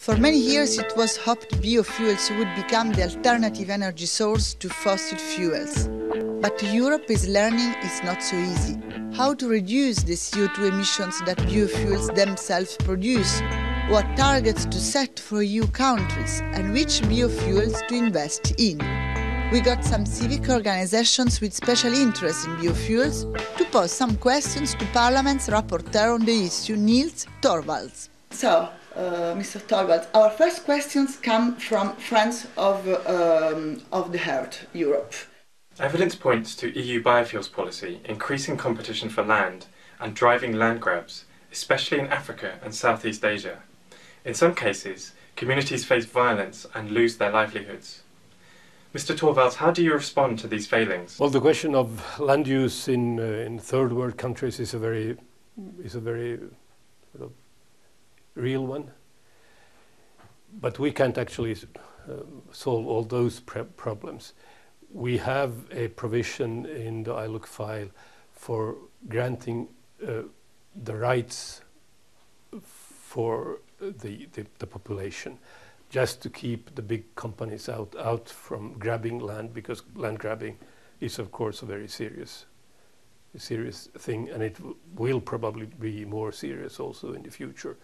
For many years it was hoped biofuels would become the alternative energy source to fossil fuels. But Europe is learning it's not so easy. How to reduce the CO2 emissions that biofuels themselves produce, what targets to set for EU countries, and which biofuels to invest in. We got some civic organizations with special interest in biofuels to pose some questions to Parliament's rapporteur on the issue, Torvalds. So, Mr. Torvalds, our first questions come from Friends of the Earth, Europe. Evidence points to EU biofuels policy increasing competition for land and driving land grabs, especially in Africa and Southeast Asia. In some cases, communities face violence and lose their livelihoods. Mr. Torvalds, how do you respond to these failings? Well, the question of land use in third world countries is a very real one. But we can't actually solve all those problems. We have a provision in the ILUC file for granting the rights for the population, just to keep the big companies out from grabbing land, because land grabbing is of course a very serious thing, and it will probably be more serious also in the future.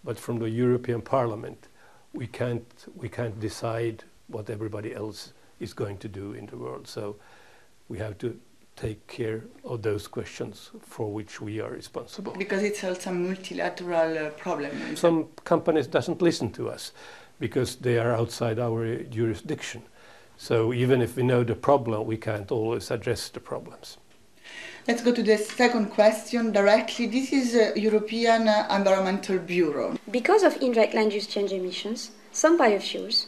But from the European Parliament, we can't decide what everybody else is going to do in the world. So we have to take care of those questions for which we are responsible. Because it's also a multilateral problem. Some companies doesn't listen to us because they are outside our jurisdiction. So even if we know the problem, we can't always address the problems. Let's go to the second question directly. This is European Environmental Bureau. Because of indirect land use change emissions, some biofuels,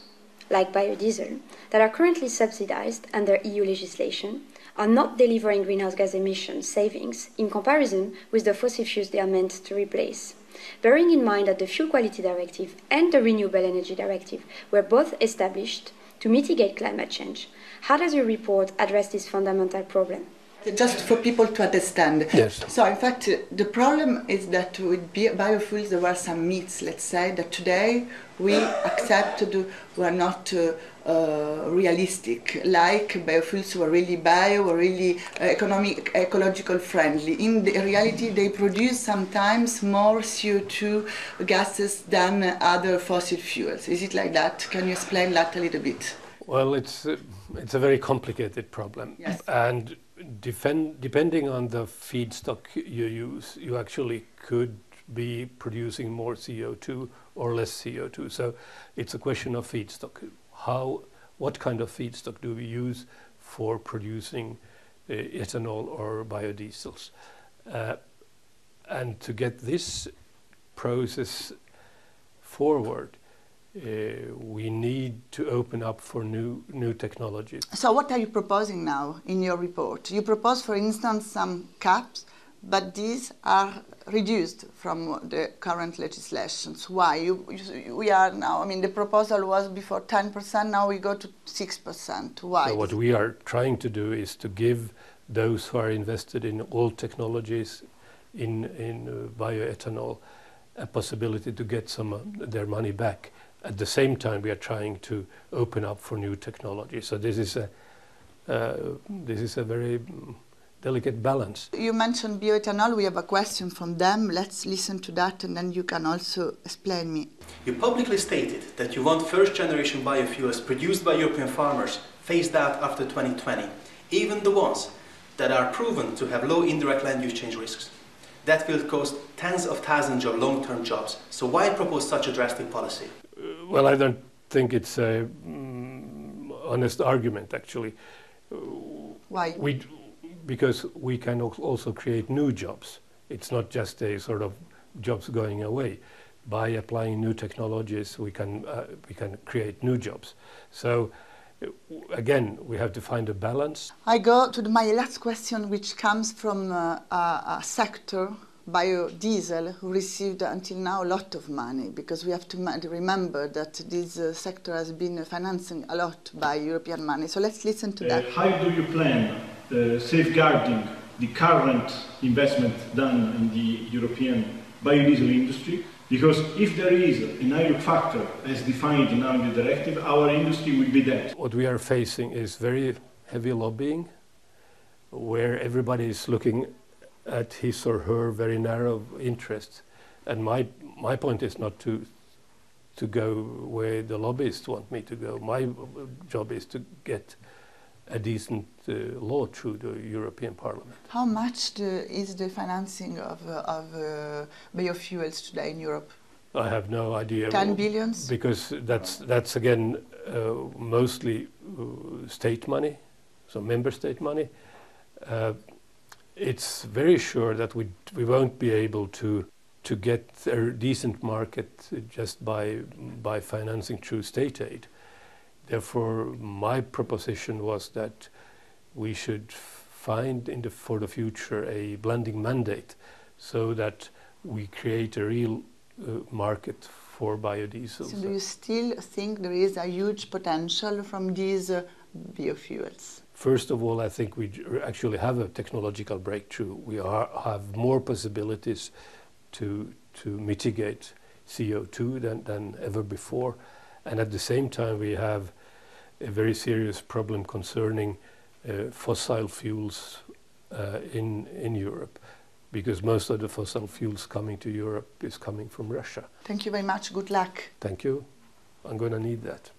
like biodiesel, that are currently subsidized under EU legislation, are not delivering greenhouse gas emission savings in comparison with the fossil fuels they are meant to replace. Bearing in mind that the Fuel Quality Directive and the Renewable Energy Directive were both established to mitigate climate change, how does your report address this fundamental problem? Just for people to understand. Yes. So in fact, the problem is that with biofuels there were some myths, let's say, that today we accepted were not realistic, like biofuels were really were really ecological friendly. In the reality, they produce sometimes more CO2 gases than other fossil fuels. Is it like that? Can you explain that a little bit? Well, it's a very complicated problem. Yes. And depending on the feedstock you use, you actually could be producing more CO2 or less CO2. So it's a question of feedstock. What kind of feedstock do we use for producing ethanol or biodiesels? And to get this process forward, we need to open up for new technologies. So what are you proposing now in your report? You propose, for instance, some caps, but these are reduced from the current legislations. Why? We are now, I mean, the proposal was before 10%, now we go to 6%. Why? So what we are trying to do is to give those who are invested in old technologies, in bioethanol, a possibility to get some of their money back. At the same time, we are trying to open up for new technology. So this is a very delicate balance. You mentioned bioethanol. We have a question from them. Let's listen to that, and then you can also explain me. You publicly stated that you want first-generation biofuels produced by European farmers phased out after 2020, even the ones that are proven to have low indirect land use change risks. That will cost tens of thousands of long-term jobs. So why propose such a drastic policy? Well, I don't think it's an honest argument, actually. Why? Because we can also create new jobs. It's not just a sort of jobs going away. By applying new technologies, we can create new jobs. So again, we have to find a balance. I go to my last question, which comes from a sector, biodiesel, who received until now a lot of money, because we have to remember that this sector has been financing a lot by European money. So let's listen to that. How do you plan safeguarding the current investment done in the European biodiesel industry? Because if there is an ILUC factor as defined now in the directive, our industry will be dead. What we are facing is very heavy lobbying, where everybody is looking at his or her very narrow interests. And my point is not to go where the lobbyists want me to go. My job is to get a decent law through the European Parliament. How much is the financing of biofuels today in Europe? I have no idea. 10 billions? Because that's again mostly state money, so member state money. It's very sure that we won't be able to get a decent market just by financing through state aid. Therefore, my proposition was that we should find for the future a blending mandate so that we create a real market for biodiesel. So do you still think there is a huge potential from these biofuels? First of all, I think we actually have a technological breakthrough. We have more possibilities to mitigate CO2 than ever before. And at the same time, we have a very serious problem concerning fossil fuels in Europe, because most of the fossil fuels coming to Europe is coming from Russia. Thank you very much. Good luck. Thank you. I'm going to need that.